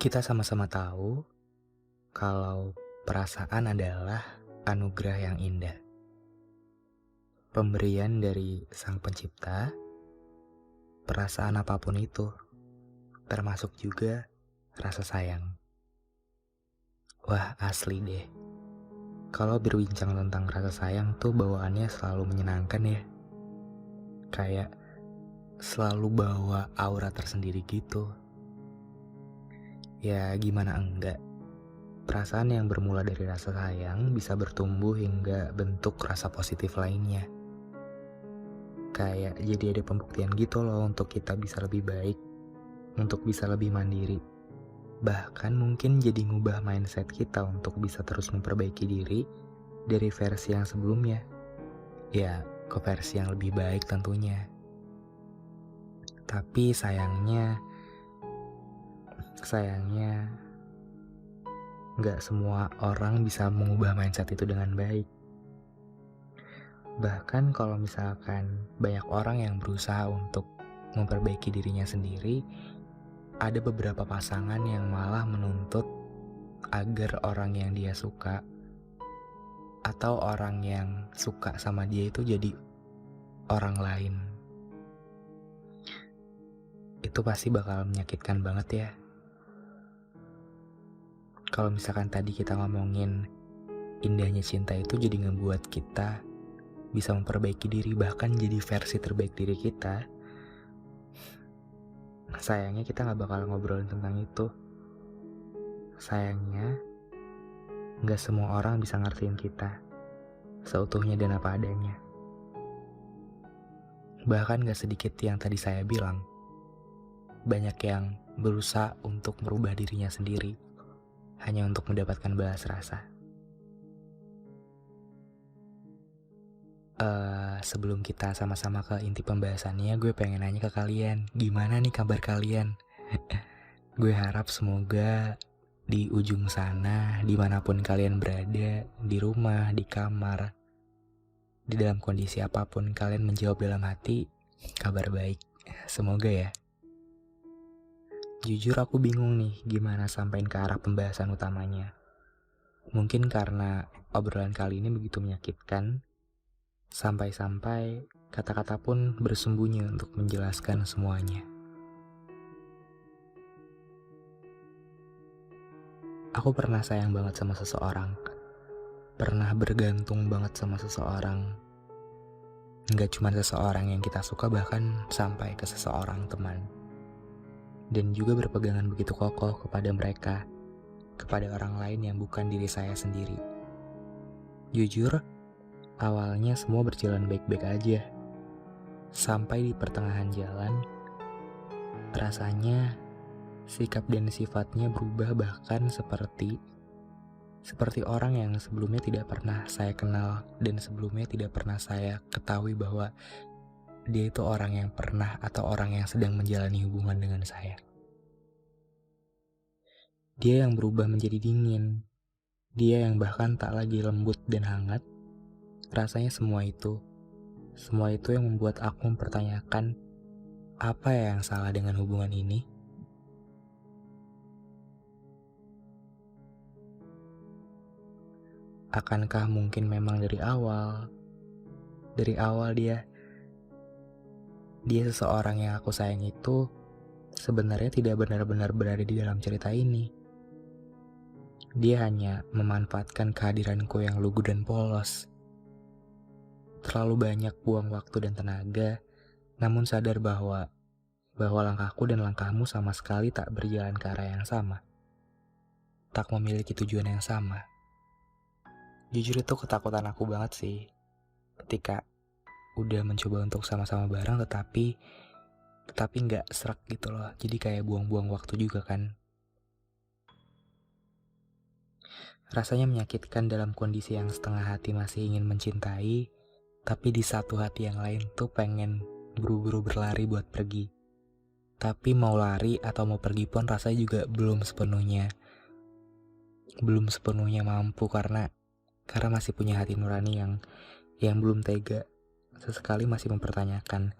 Kita sama-sama tahu kalau perasaan adalah anugerah yang indah. Pemberian dari Sang Pencipta, perasaan apapun itu, termasuk juga rasa sayang. Wah, asli deh. Kalau berbincang tentang rasa sayang tuh bawaannya selalu menyenangkan ya. Kayak selalu bawa aura tersendiri gitu. Ya gimana enggak? Perasaan yang bermula dari rasa sayang bisa bertumbuh hingga bentuk rasa positif lainnya. Kayak jadi ada pembuktian gitu loh untuk kita bisa lebih baik, untuk bisa lebih mandiri. Bahkan mungkin jadi ngubah mindset kita untuk bisa terus memperbaiki diri dari versi yang sebelumnya. Ya, ke versi yang lebih baik tentunya. Tapi sayangnya nggak semua orang bisa mengubah mindset itu dengan baik. Bahkan kalau misalkan banyak orang yang berusaha untuk memperbaiki dirinya sendiri, ada beberapa pasangan yang malah menuntut agar orang yang dia suka atau orang yang suka sama dia itu jadi orang lain. Itu pasti bakal menyakitkan banget ya. Kalau misalkan tadi kita ngomongin indahnya cinta itu jadi ngebuat kita bisa memperbaiki diri, bahkan jadi versi terbaik diri kita. Sayangnya kita gak bakal ngobrolin tentang itu. Sayangnya gak semua orang bisa ngertiin kita seutuhnya dan apa adanya. Bahkan gak sedikit yang tadi saya bilang, banyak yang berusaha untuk merubah dirinya sendiri hanya untuk mendapatkan balas rasa. Sebelum kita sama-sama ke inti pembahasannya, gue pengen nanya ke kalian, gimana nih kabar kalian? Gue harap semoga di ujung sana, dimanapun kalian berada, di rumah, di kamar, di dalam kondisi apapun, kalian menjawab dalam hati, kabar baik. Semoga ya. Jujur aku bingung nih gimana sampein ke arah pembahasan utamanya. Mungkin karena obrolan kali ini begitu menyakitkan, sampai-sampai kata-kata pun bersembunyi untuk menjelaskan semuanya. Aku pernah sayang banget sama seseorang. Pernah bergantung banget sama seseorang. Nggak cuma seseorang yang kita suka, bahkan sampai ke seseorang teman. Dan juga berpegangan begitu kokoh kepada mereka, kepada orang lain yang bukan diri saya sendiri. Jujur, awalnya semua berjalan baik-baik aja. Sampai di pertengahan jalan, rasanya sikap dan sifatnya berubah, bahkan seperti orang yang sebelumnya tidak pernah saya kenal dan sebelumnya tidak pernah saya ketahui bahwa dia itu orang yang pernah atau orang yang sedang menjalani hubungan dengan saya. Dia yang berubah menjadi dingin, dia yang bahkan tak lagi lembut dan hangat. Rasanya semua itu yang membuat aku mempertanyakan, apa yang salah dengan hubungan ini? Akankah mungkin memang dari awal dia seseorang yang aku sayang itu sebenarnya tidak benar-benar berada di dalam cerita ini. Dia hanya memanfaatkan kehadiranku yang lugu dan polos. Terlalu banyak buang waktu dan tenaga, namun sadar bahwa langkahku dan langkahmu sama sekali tak berjalan ke arah yang sama. Tak memiliki tujuan yang sama. Jujur itu ketakutan aku banget sih. Ketika udah mencoba untuk sama-sama bareng tetapi nggak serak gitu loh. Jadi kayak buang-buang waktu juga kan. Rasanya menyakitkan dalam kondisi yang setengah hati masih ingin mencintai, tapi di satu hati yang lain tuh pengen buru-buru berlari buat pergi. Tapi mau lari atau mau pergi pun rasanya juga belum sepenuhnya mampu karena masih punya hati nurani yang belum tega. Sesekali masih mempertanyakan,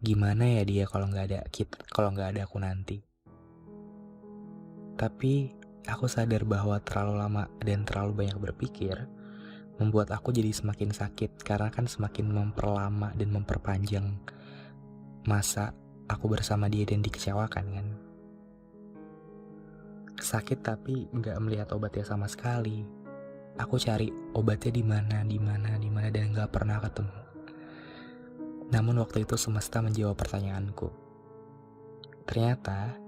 gimana ya dia kalau nggak ada aku nanti. Tapi aku sadar bahwa terlalu lama dan terlalu banyak berpikir membuat aku jadi semakin sakit, karena kan semakin memperlama dan memperpanjang masa aku bersama dia dan dikecewakan kan. Sakit tapi nggak melihat obatnya sama sekali. Aku cari obatnya di mana dan nggak pernah ketemu. Namun waktu itu semesta menjawab pertanyaanku. Ternyata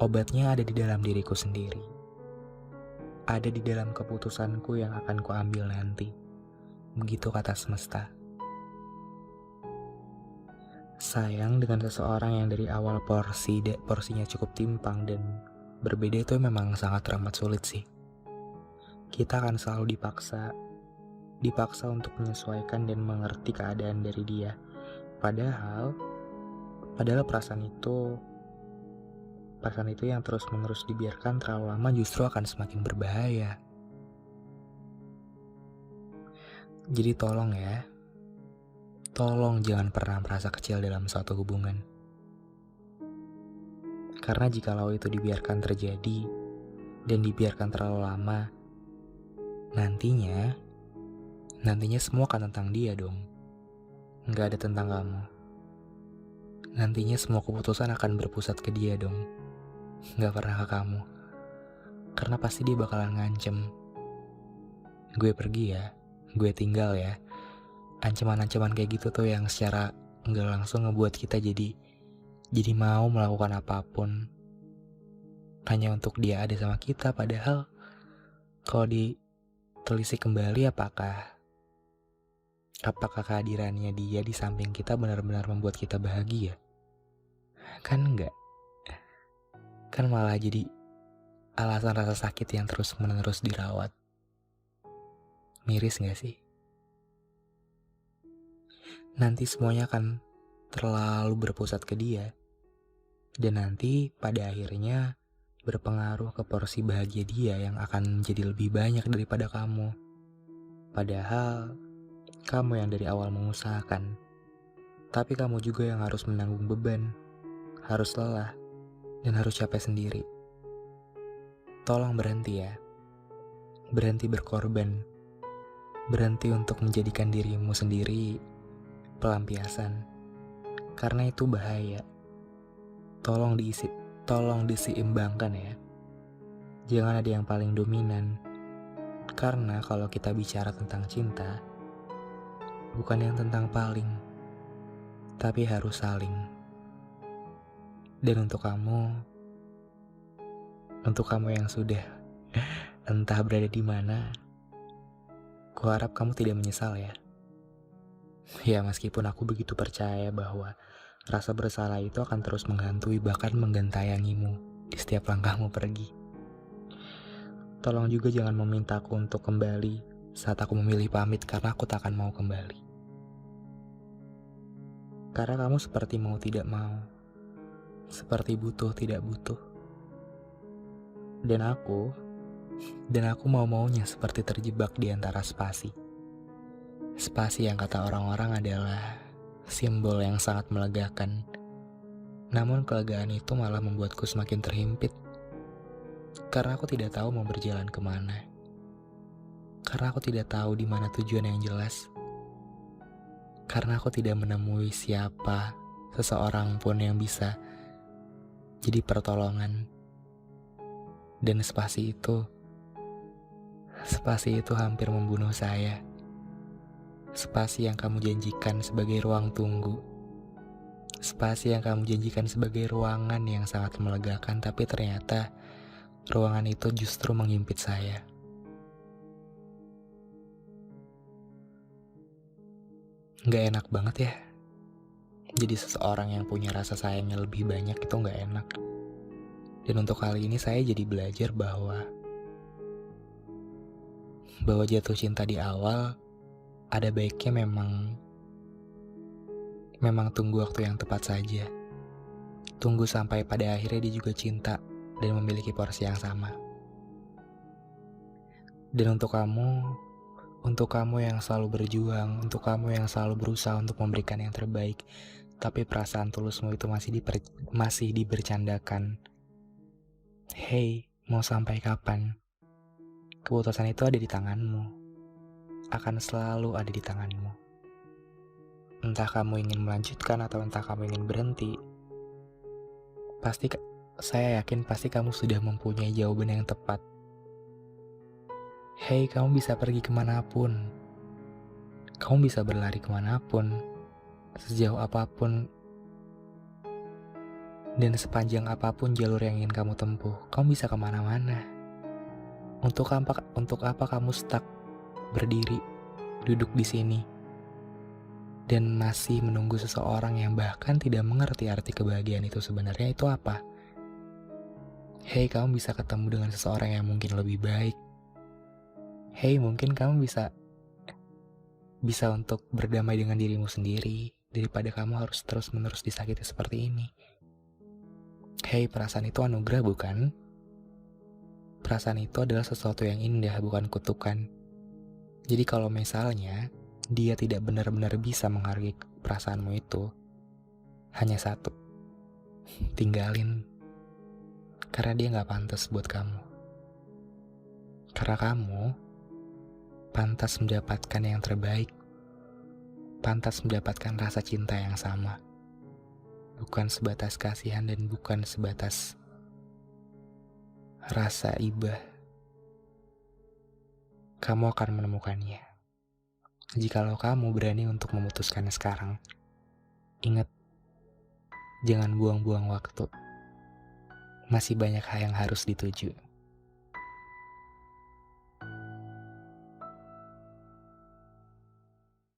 obatnya ada di dalam diriku sendiri. Ada di dalam keputusanku yang akan kuambil nanti. Begitu kata semesta. Sayang dengan seseorang yang dari awal porsinya cukup timpang dan berbeda itu memang sangat teramat sulit sih. Kita akan selalu dipaksa untuk menyesuaikan dan mengerti keadaan dari dia. Padahal perasaan itu yang terus-menerus dibiarkan terlalu lama justru akan semakin berbahaya. Jadi tolong ya, tolong jangan pernah merasa kecil dalam suatu hubungan. Karena jikalau itu dibiarkan terjadi dan dibiarkan terlalu lama, nantinya semua akan tentang dia dong. Nggak ada tentang kamu. Nantinya semua keputusan akan berpusat ke dia dong. Nggak pernah ke kamu. Karena pasti dia bakalan ngancem. Gue pergi ya, gue tinggal ya. Ancaman-ancaman kayak gitu tuh yang secara nggak langsung ngebuat kita jadi mau melakukan apapun hanya untuk dia ada sama kita. Padahal kalau ditelisik kembali, apakah kehadirannya dia di samping kita benar-benar membuat kita bahagia? Kan enggak. Kan malah jadi alasan rasa sakit yang terus-menerus dirawat. Miris gak sih? Nanti semuanya akan terlalu berpusat ke dia. Dan nanti pada akhirnya berpengaruh ke porsi bahagia dia yang akan jadi lebih banyak daripada kamu. Padahal kamu yang dari awal mengusahakan. Tapi kamu juga yang harus menanggung beban, harus lelah, dan harus capek sendiri. Tolong berhenti ya. Berhenti berkorban. Berhenti untuk menjadikan dirimu sendiri pelampiasan. Karena itu bahaya. Tolong diseimbangkan ya. Jangan ada yang paling dominan. Karena kalau kita bicara tentang cinta, bukan yang tentang paling, tapi harus saling. Dan untuk kamu yang sudah entah berada di mana, kuharap kamu tidak menyesal ya. Ya meskipun aku begitu percaya bahwa rasa bersalah itu akan terus menghantui bahkan menggentayangimu di setiap langkahmu pergi. Tolong juga jangan memintaku untuk kembali saat aku memilih pamit, karena aku tak akan mau kembali. Karena kamu seperti mau tidak mau, seperti butuh tidak butuh. Dan aku mau-maunya seperti terjebak di antara spasi. Spasi yang kata orang-orang adalah simbol yang sangat melegakan. Namun kelegaan itu malah membuatku semakin terhimpit. Karena aku tidak tahu mau berjalan kemana. Karena aku tidak tahu di mana tujuan yang jelas. Karena aku tidak menemui siapa, seseorang pun yang bisa jadi pertolongan. Dan spasi itu hampir membunuh saya. Spasi yang kamu janjikan sebagai ruang tunggu. Spasi yang kamu janjikan sebagai ruangan yang sangat melegakan, tapi ternyata ruangan itu justru menghimpit saya. Gak enak banget ya. Jadi seseorang yang punya rasa sayangnya lebih banyak itu gak enak. Dan untuk kali ini saya jadi belajar bahwa jatuh cinta di awal ada baiknya memang tunggu waktu yang tepat saja. Tunggu sampai pada akhirnya dia juga cinta dan memiliki porsi yang sama. Dan untuk kamu yang selalu berjuang, untuk kamu yang selalu berusaha untuk memberikan yang terbaik, tapi perasaan tulusmu itu masih dibercandakan. Hei, mau sampai kapan? Keputusan itu ada di tanganmu. Akan selalu ada di tanganmu. Entah kamu ingin melanjutkan atau entah kamu ingin berhenti. Saya yakin pasti kamu sudah mempunyai jawaban yang tepat. Hei, kamu bisa pergi kemanapun. Kamu bisa berlari kemanapun, sejauh apapun, dan sepanjang apapun jalur yang ingin kamu tempuh. Kamu bisa kemana-mana. Untuk apa kamu stuck berdiri, duduk di sini, dan masih menunggu seseorang yang bahkan tidak mengerti arti kebahagiaan itu sebenarnya itu apa? Hei, kamu bisa ketemu dengan seseorang yang mungkin lebih baik. Hei, mungkin kamu bisa untuk berdamai dengan dirimu sendiri daripada kamu harus terus-menerus disakiti seperti ini. Hei, perasaan itu anugerah, bukan? Perasaan itu adalah sesuatu yang indah, bukan kutukan. Jadi kalau misalnya dia tidak benar-benar bisa menghargai perasaanmu itu, hanya satu, tinggalin. Karena dia gak pantas buat kamu. Karena kamu pantas mendapatkan yang terbaik, pantas mendapatkan rasa cinta yang sama. Bukan sebatas kasihan dan bukan sebatas rasa iba. Kamu akan menemukannya. Jikalau kamu berani untuk memutuskannya sekarang, ingat, jangan buang-buang waktu. Masih banyak hal yang harus dituju.